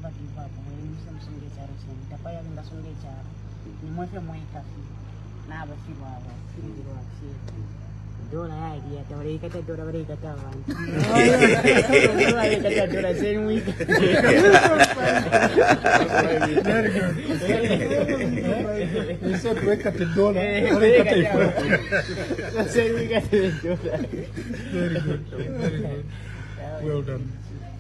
never give up. When you some get out of the fire in the Sunday jar, you want to make a fee. Now, but you are don't idea. The way that do the that one. The same week. Very good. You said wake at the door. The same week at the door. Very good. Very good. Well done.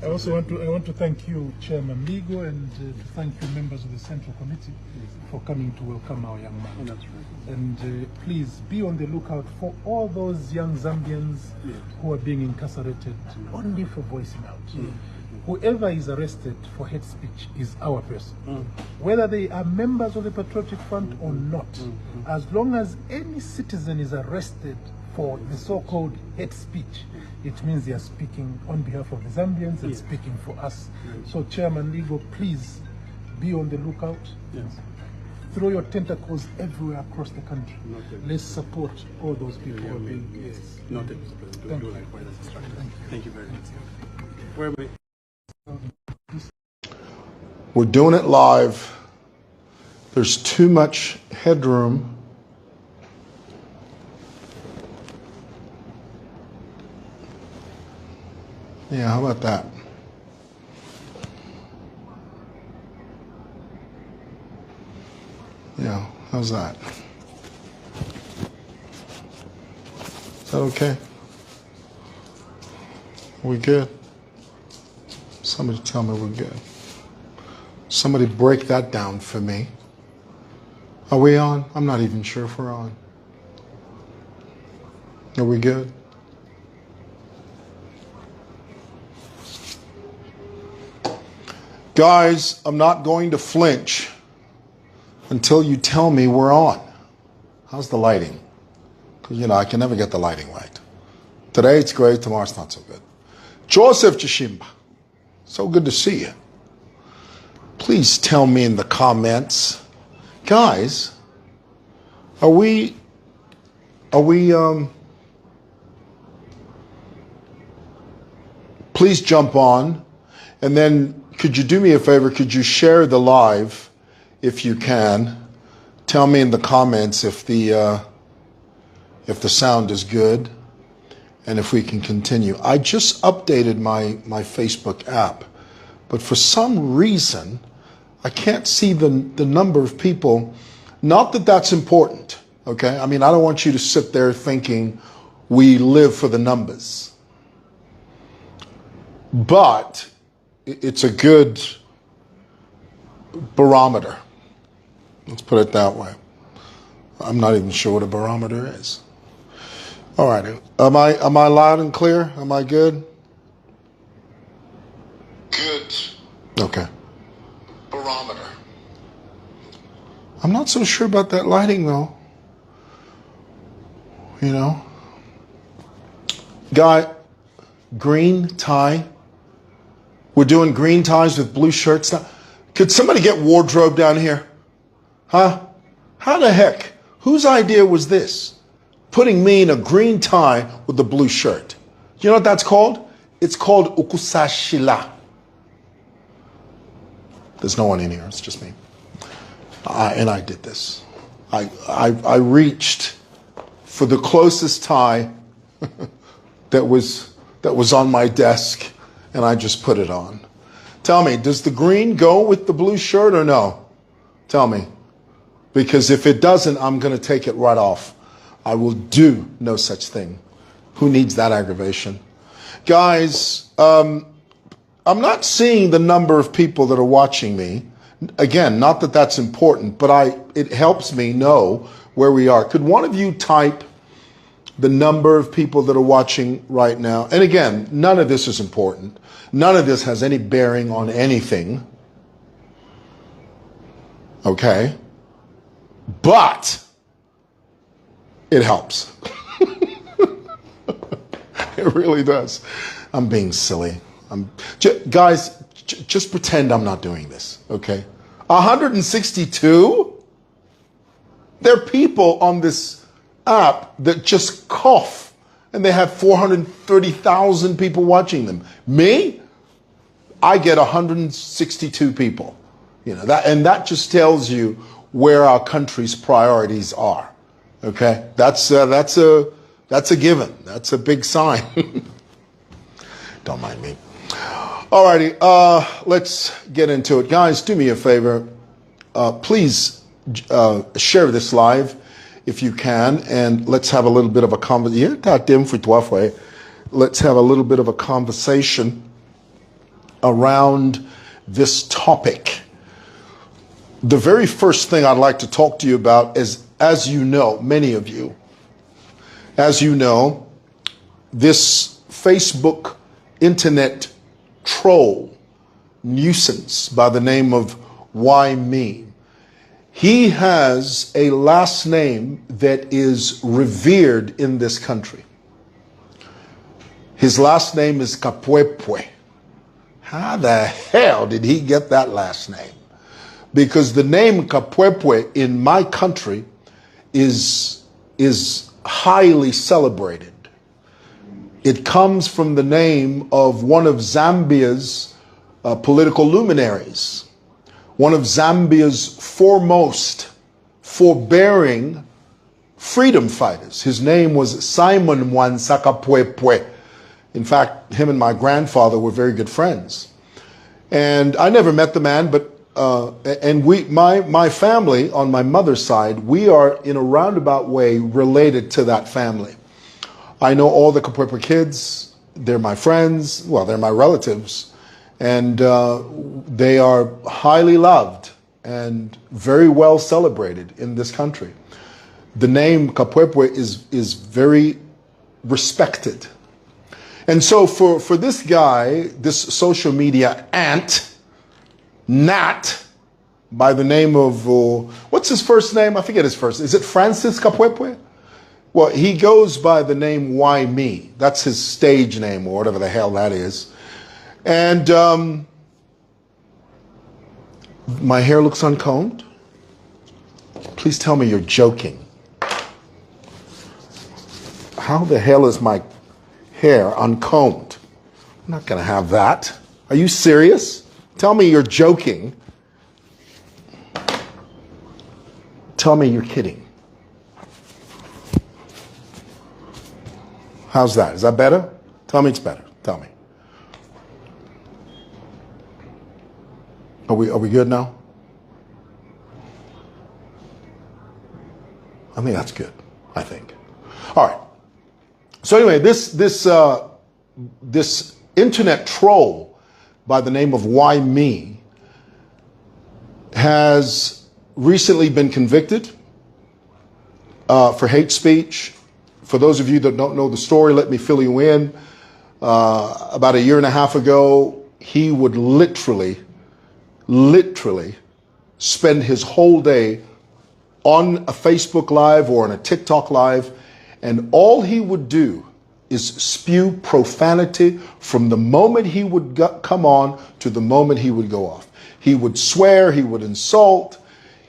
I also want to thank you, Chairman Ligo, and to thank you, members of the Central Committee, for coming to welcome our young man. That's right. And please be on the lookout for all those young Zambians who are being incarcerated only for voicing out. Whoever is arrested for hate speech is our person. Whether they are members of the Patriotic Front or not, as long as any citizen is arrested for the so-called hate speech, it means they are speaking on behalf of the Zambians and speaking for us. So Chairman Ligo, please be on the lookout. Yes. Throw your tentacles everywhere across the country. Let's support all those people who are being... Yes. Noted, Mr. President. Do likewise as instructed. Thank you very much. Where are we? We're doing it live. There's too much headroom. Yeah, how about that? Yeah, how's that? Is that okay? We good? Somebody tell me we're good. Somebody break that down for me. Are we on? I'm not even sure if we're on. Are we good? Guys, I'm not going to flinch until you tell me we're on. How's the lighting? Because, you know, I can never get the lighting right. Today it's great, tomorrow it's not so good. Joseph Chishimba, so good to see you. Please tell me in the comments. Guys, are we please jump on, and then could you do me a favor? Could you share the live if you can? Tell me in the comments if the sound is good and if we can continue. I just updated my Facebook app, but for some reason I can't see the number of people. Not that that's important, okay? I mean, I don't want you to sit there thinking we live for the numbers. But it's a good barometer. Let's put it that way. I'm not even sure what a barometer is. All right. Am I loud and clear? Am I good? Good. Okay. Barometer. I'm not so sure about that lighting though. You know? Guy, green tie. We're doing green ties with blue shirts now. Could somebody get wardrobe down here? Huh? How the heck? Whose idea was this? Putting me in a green tie with a blue shirt. You know what that's called? It's called ukusashila. There's no one in here, it's just me. And I did this. I reached for the closest tie that was on my desk, and I just put it on. Tell me, does the green go with the blue shirt or no? Tell me. Because if it doesn't, I'm going to take it right off. I will do no such thing. Who needs that aggravation? Guys, I'm not seeing the number of people that are watching me. Again, not that that's important, but it helps me know where we are. Could one of you type the number of people that are watching right now? And again, none of this is important. None of this has any bearing on anything. Okay? But it helps. It really does. I'm being silly. Guys, just pretend I'm not doing this, okay? 162? There are people on this app that just cough and they have 430,000 people watching them. Me? I get 162 people. You know, that just tells you where our country's priorities are. Okay, that's a given. That's a big sign. Don't mind me. Alrighty, let's get into it, guys. Do me a favor. Please share this live if you can, and let's have a little bit of a conversation. Let's have a little bit of a conversation around this topic. The very first thing I'd like to talk to you about is, as you know, many of you, as you know, this Facebook internet troll nuisance by the name of Why Me. He has a last name that is revered in this country. His last name is Kapwepwe. How the hell did he get that last name? Because the name Kapwepwe in my country is highly celebrated. It comes from the name of one of Zambia's political luminaries, one of Zambia's foremost forbearing freedom fighters. His name was Simon Mwansakapwepwe. In fact, him and my grandfather were very good friends. And I never met the man, but my family on my mother's side, we are in a roundabout way related to that family. I know all the Kapwepwe kids. They're my friends. Well, they're my relatives. And they are highly loved and very well celebrated in this country. The name Kapwepwe is very respected. And so for this guy, this social media gnat, by the name of, what's his first name? I forget his first. Is it Francis Kapwepwe? Well, he goes by the name Why Me. That's his stage name, or whatever the hell that is. And my hair looks uncombed. Please tell me you're joking. How the hell is my hair uncombed? I'm not going to have that. Are you serious? Tell me you're joking. Tell me you're kidding. How's that? Is that better? Tell me it's better. Tell me. Are we good now? I think that's good. I think. All right. So anyway, this internet troll by the name of Why Me has recently been convicted for hate speech. For those of you that don't know the story, let me fill you in. About a year and a half ago, he would literally spend his whole day on a Facebook Live or on a TikTok Live, and all he would do is spew profanity from the moment he would come on to the moment he would go off. He would swear, he would insult,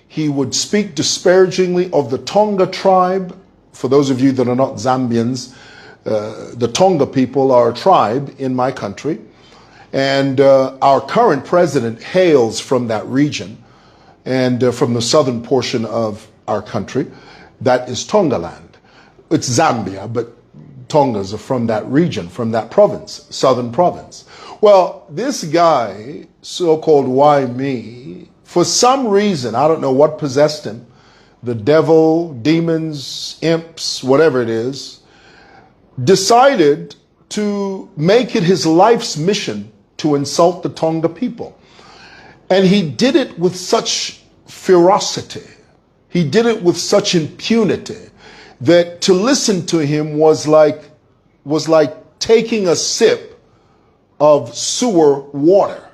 he would speak disparagingly of the Tonga tribe. For those of you that are not Zambians, the Tonga people are a tribe in my country. And our current president hails from that region and from the southern portion of our country. That is Tongaland. It's Zambia, but Tongas are from that region, from that province, southern province. Well, this guy, so-called Why Me, for some reason, I don't know what possessed him, the devil, demons, imps, whatever it is, decided to make it his life's mission to insult the Tonga people. And he did it with such ferocity. He did it with such impunity that to listen to him was like taking a sip of sewer water.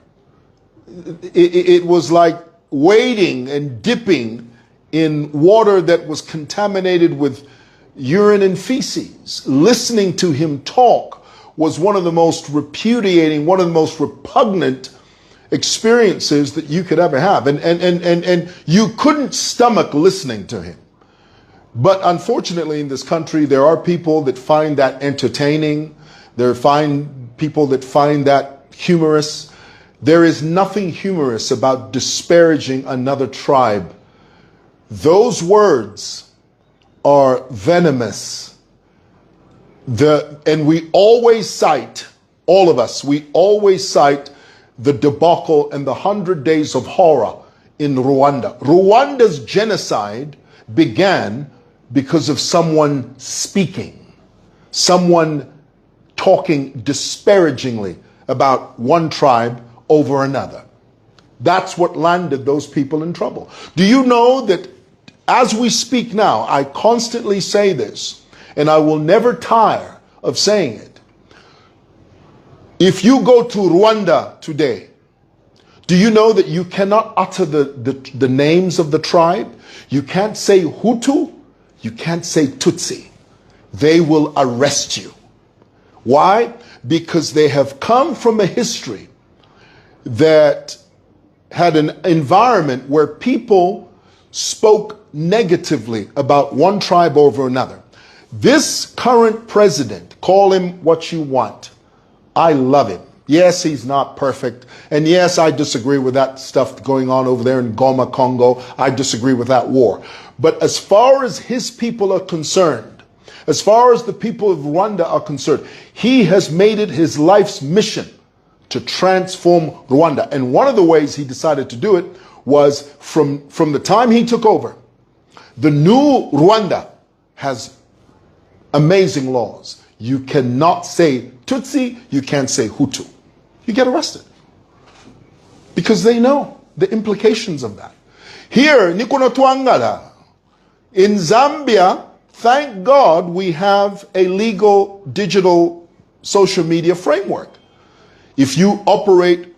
It was like wading and dipping in water that was contaminated with urine and feces. Listening to him talk was one of the most repudiating, one of the most repugnant experiences that you could ever have. And you couldn't stomach listening to him. But unfortunately in this country, there are people that find that entertaining. There are people that find that humorous. There is nothing humorous about disparaging another tribe. Those words are venomous. And we always cite, all of us, we always cite the debacle and the 100 days of horror in Rwanda. Rwanda's genocide began because of someone speaking, someone talking disparagingly about one tribe over another. That's what landed those people in trouble. Do you know that as we speak now, I constantly say this, and I will never tire of saying it. If you go to Rwanda today, do you know that you cannot utter the names of the tribe? You can't say Hutu, you can't say Tutsi. They will arrest you. Why? Because they have come from a history that had an environment where people spoke negatively about one tribe over another. This current president, call him what you want, I love him. Yes, he's not perfect. And yes, I disagree with that stuff going on over there in Goma, Congo. I disagree with that war. But as far as his people are concerned, as far as the people of Rwanda are concerned, he has made it his life's mission to transform Rwanda. And one of the ways he decided to do it was from the time he took over, the new Rwanda has amazing laws. You cannot say Tutsi, you can't say Hutu. You get arrested. Because they know the implications of that. Here, Nikuno Tuangala, in Zambia, thank God we have a legal digital social media framework. If you operate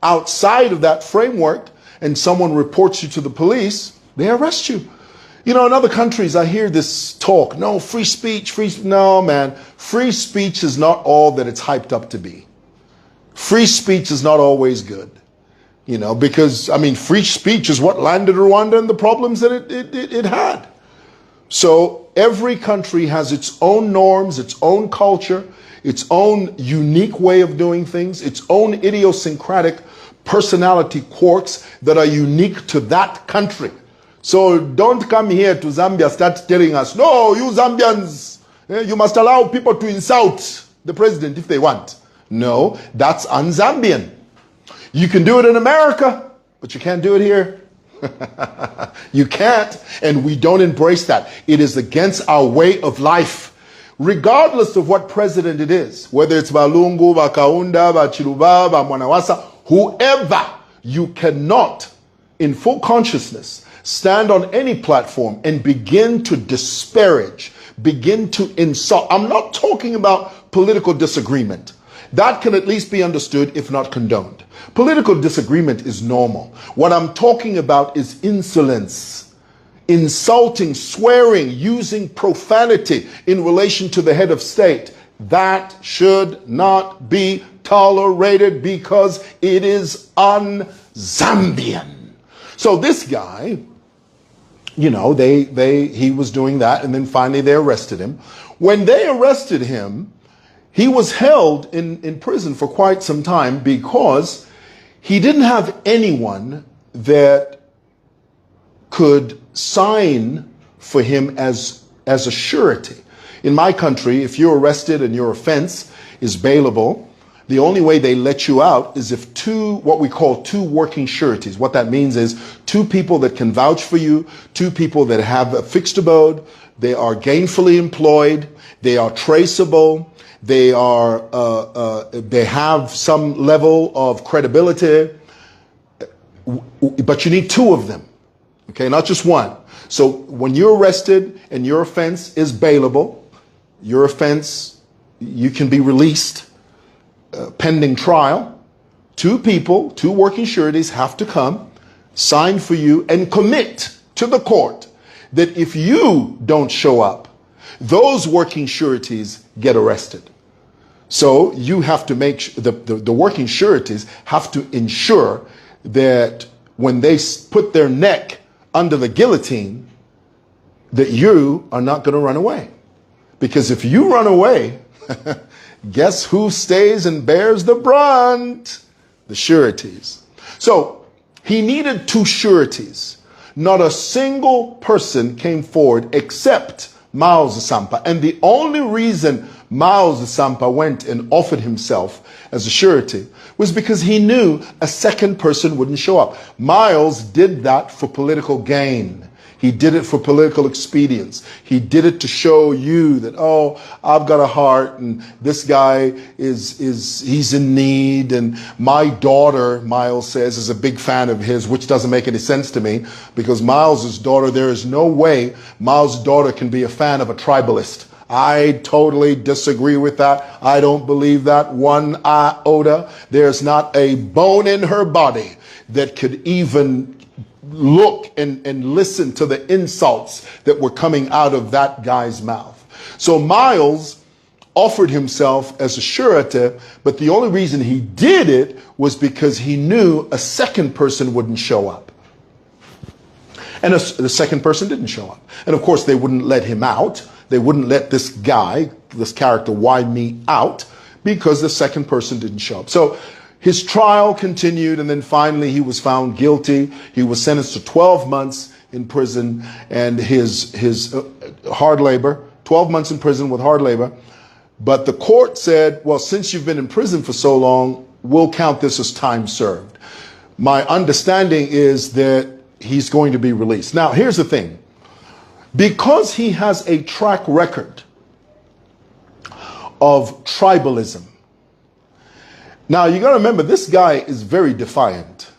outside of that framework and someone reports you to the police, they arrest you. You know, in other countries, I hear this talk, no, free speech, no, man, free speech is not all that it's hyped up to be. Free speech is not always good, you know, because, I mean, free speech is what landed Rwanda and the problems that it had. So every country has its own norms, its own culture, its own unique way of doing things, its own idiosyncratic personality quirks that are unique to that country. So don't come here to Zambia, start telling us, no, you Zambians, you must allow people to insult the president if they want. No, that's un-Zambian. You can do it in America, but you can't do it here. You can't, and we don't embrace that. It is against our way of life, regardless of what president it is, whether it's Balungu, Bakaunda, Bachiluba, Mwanawasa, whoever. You cannot, in full consciousness, stand on any platform and begin to disparage, begin to insult. I'm not talking about political disagreement. That can at least be understood, if not condoned. Political disagreement is normal. What I'm talking about is insolence, insulting, swearing, using profanity in relation to the head of state. That should not be tolerated because it is un-Zambian. So this guy, you know, he was doing that, and then finally they arrested him. When they arrested him, he was held in prison for quite some time because he didn't have anyone that could sign for him as a surety. In my country, if you're arrested and your offense is bailable, the only way they let you out is if what we call two working sureties. What that means is two people that can vouch for you, two people that have a fixed abode, they are gainfully employed, they are traceable, they have some level of credibility, but you need two of them, okay, not just one. So when you're arrested and your offense is bailable, your offense, you can be released pending trial. Two people, two working sureties have to come, sign for you, and commit to the court that if you don't show up, those working sureties get arrested. So you have to make the working sureties have to ensure that when they put their neck under the guillotine, that you are not going to run away. Because if you run away, guess who stays and bears the brunt? the sureties. So he needed 2 sureties. Not a single person came forward except Miles Sampa. And the only reason Miles Sampa went and offered himself as a surety was because he knew a second person wouldn't show up. Miles did that for political gain. He did it for political expedience. He did it to show you that, oh, I've got a heart and this guy he's in need. And my daughter, Miles says, is a big fan of his, which doesn't make any sense to me because Miles's daughter, there is no way Miles's daughter can be a fan of a tribalist. I totally disagree with that. I don't believe that one iota. There's not a bone in her body that could even look and listen to the insults that were coming out of that guy's mouth. So Miles offered himself as a surety, but the only reason he did it was because he knew a second person wouldn't show up. And the second person didn't show up. And of course, they wouldn't let him out. They wouldn't let this guy, this character, Why Me, out because the second person didn't show up. So his trial continued, and then finally he was found guilty. He was sentenced to 12 months in prison and his hard labor, 12 months in prison with hard labor. But the court said, well, since you've been in prison for so long, we'll count this as time served. My understanding is that he's going to be released. Now, here's the thing. Because he has a track record of tribalism. Now, you got to remember, this guy is very defiant.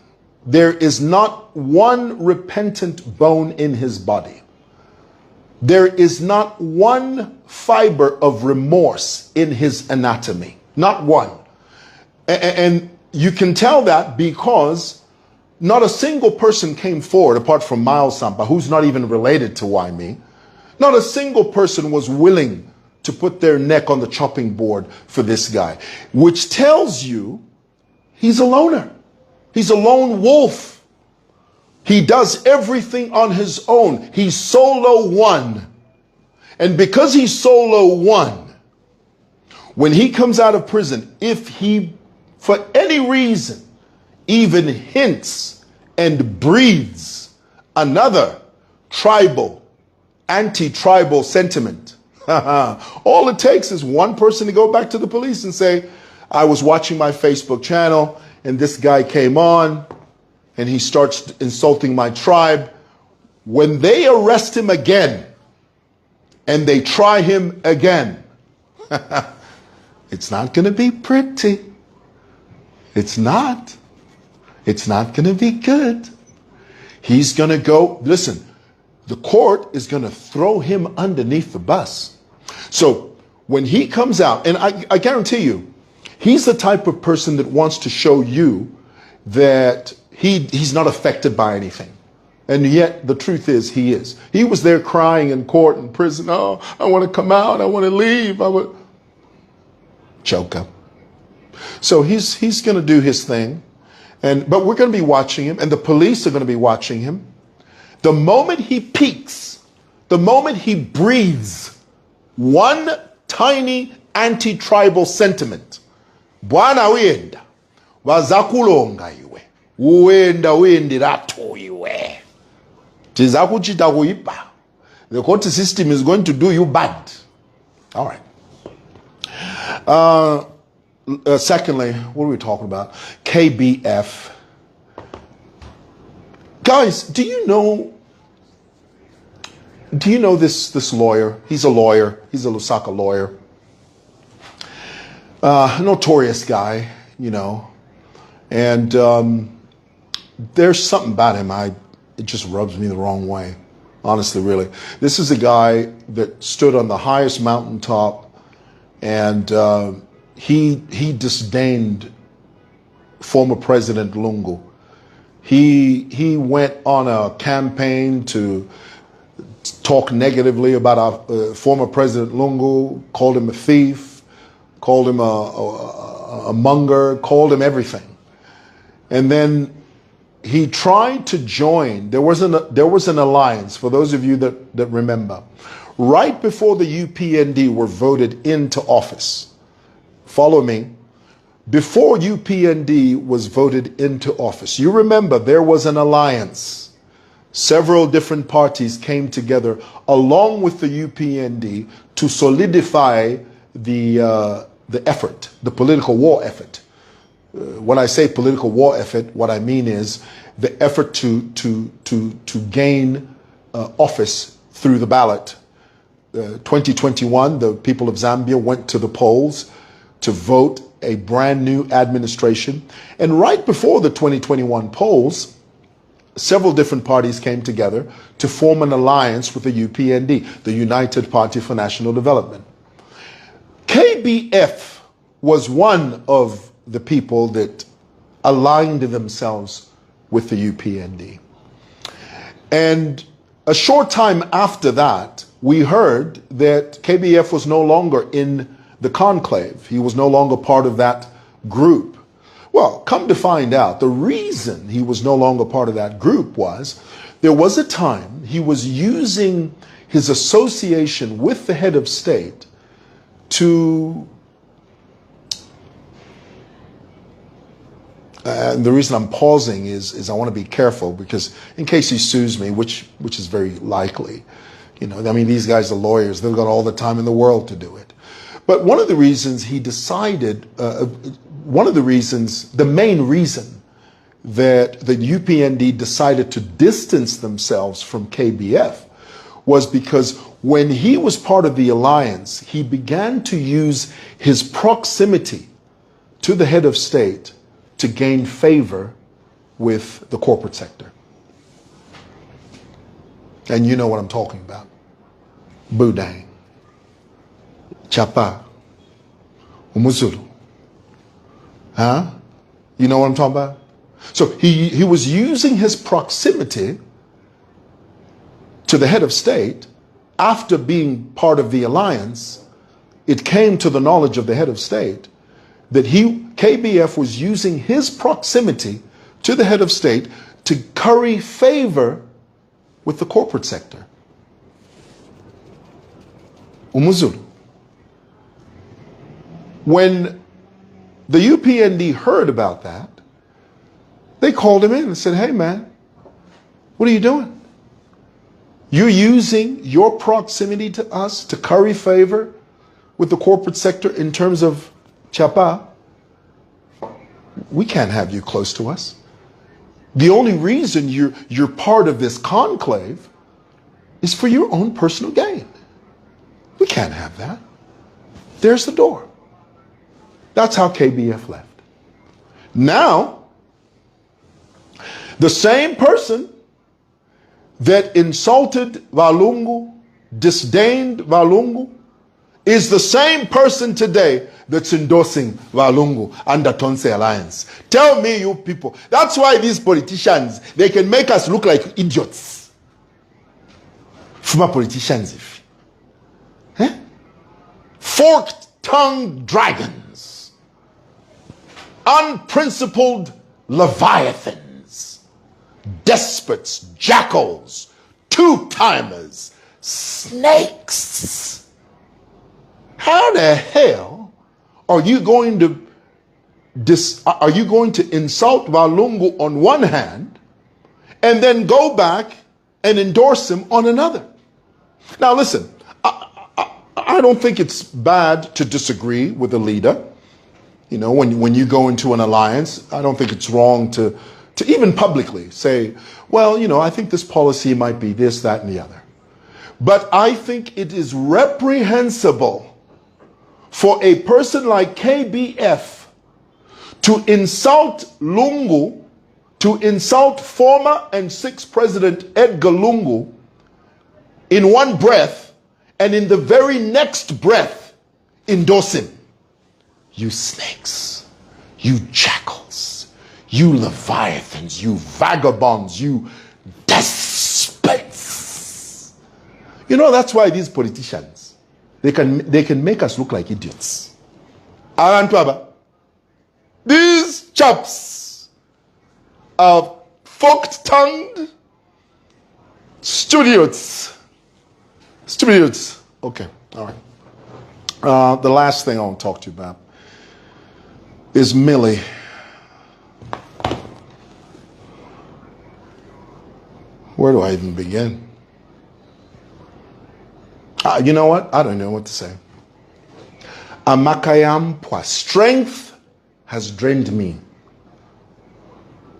There is not one repentant bone in his body. There is not one fiber of remorse in his anatomy. Not one. And you can tell that because not a single person came forward, apart from Miles Sampa, who's not even related to Why Me. Not a single person was willing to put their neck on the chopping board for this guy, which tells you he's a loner. He's a lone wolf. He does everything on his own. He's solo one. And because he's solo one, when he comes out of prison, if he, for any reason, even hints and breathes another tribal, anti-tribal sentiment, all it takes is one person to go back to the police and say, I was watching my Facebook channel and this guy came on and he starts insulting my tribe. When they arrest him again and they try him again, it's not going to be pretty. It's not. It's not going to be good. He's going to go, listen, the court is going to throw him underneath the bus. So when he comes out, and I guarantee you, he's the type of person that wants to show you that he's not affected by anything. And yet the truth is he is. He was there crying in court and prison. Oh, I want to come out. I want to leave. Joker. So he's going to do his thing. But we're going to be watching him, and the police are going to be watching him. The moment he peaks, the moment he breathes one tiny anti-tribal sentiment, Bwana wenda, wazakulonga iwe, uenda wendirato iwe. Tizakuchita kuipa. The court system is going to do you bad. All right. Secondly, what are we talking about? KBF. Guys, do you know this lawyer? He's a lawyer. He's a Lusaka lawyer. Notorious guy, you know. And there's something about him, it just rubs me the wrong way. Honestly, really. This is a guy that stood on the highest mountaintop and he disdained former President Lungu. He went on a campaign to talk negatively about our former President Lungu, called him a thief, called him a monger, called him everything. And then he tried to join. There was an alliance, for those of you that remember. Right before the UPND were voted into office, follow me, before UPND was voted into office, you remember there was an alliance. Several different parties came together along with the UPND to solidify the effort, the political war effort. When I say political war effort, what I mean is the effort to gain office through the ballot. 2021, the people of Zambia went to the polls to vote a brand new administration. And right before the 2021 polls, several different parties came together to form an alliance with the UPND, the United Party for National Development. KBF was one of the people that aligned themselves with the UPND. And a short time after that, we heard that KBF was no longer in the conclave. He was no longer part of that group. Well, come to find out, the reason he was no longer part of that group was there was a time he was using his association with the head of state to and the reason I'm pausing is I want to be careful, because in case he sues me, which is very likely, you know, I mean, these guys are lawyers. They've got all the time in the world to do it. But one of the reasons he decided, the main reason that the UPND decided to distance themselves from KBF was because when he was part of the alliance, he began to use his proximity to the head of state to gain favor with the corporate sector. And you know what I'm talking about. Budang, Chapa, Umuzulu. Huh? You know what I'm talking about? So he was using his proximity to the head of state. After being part of the alliance, it came to the knowledge of the head of state that KBF was using his proximity to the head of state to curry favor with the corporate sector. Umuzulu. When the UPND heard about that, they called him in and said, hey man, what are you doing? You're using your proximity to us to curry favor with the corporate sector in terms of Chapa. We can't have you close to us. The only reason you're part of this conclave is for your own personal gain. We can't have that. There's the door. That's how KBF left. Now, the same person that insulted Valungu, disdained Valungu, is the same person today that's endorsing Valungu under Tonse Alliance. Tell me, you people, that's why these politicians, they can make us look like idiots. Former politicians, if. Eh? Forked-tongued dragons. Unprincipled leviathans. Despots, jackals, two-timers, snakes. How the hell are you going to insult Valungu on one hand and then go back and endorse him on another? Now listen, I don't think it's bad to disagree with a leader. You know, when you go into an alliance, I don't think it's wrong to even publicly say, well, you know, I think this policy might be this, that, and the other. But I think it is reprehensible for a person like KBF to insult Lungu, to insult former and sixth President Edgar Lungu in one breath, and in the very next breath endorse him. You snakes, you jackals, you leviathans, you vagabonds, you despots. You know, that's why these politicians, they can make us look like idiots. Arantwaba, these chaps are forked-tongued studios. Okay, all right. The last thing I want to talk to you about is Millie. Where do I even begin? You know what? I don't know what to say. Amakayam strength has drained me.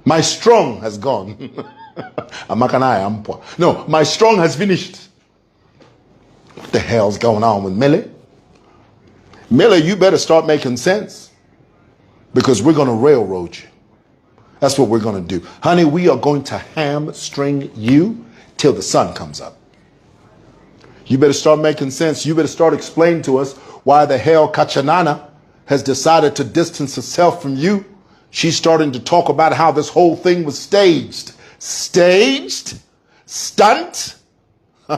My strong has gone. No, my strong has finished. What the hell's going on with Millie? Millie, you better start making sense, because we're going to railroad you. That's what we're going to do. Honey, we are going to hamstring you till the sun comes up. You better start making sense. You better start explaining to us why the hell Kachanana has decided to distance herself from you. She's starting to talk about how this whole thing was staged. Staged? Stunt? You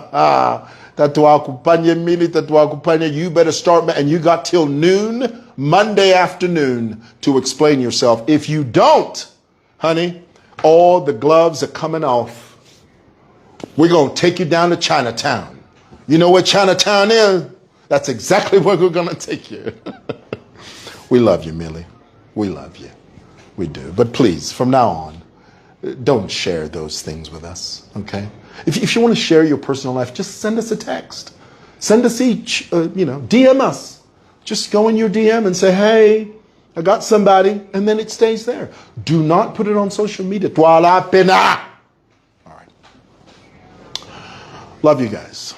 better start, and you got till noon, Monday afternoon, to explain yourself. If you don't, honey, all the gloves are coming off. We're going to take you down to Chinatown. You know where Chinatown is? That's exactly where we're going to take you. We love you, Millie. We love you. We do. But please, from now on, don't share those things with us, okay? If you want to share your personal life, just send us a text. Send us each, DM us. Just go in your DM and say, hey, I got somebody, and then it stays there. Do not put it on social media. All right. Love you guys.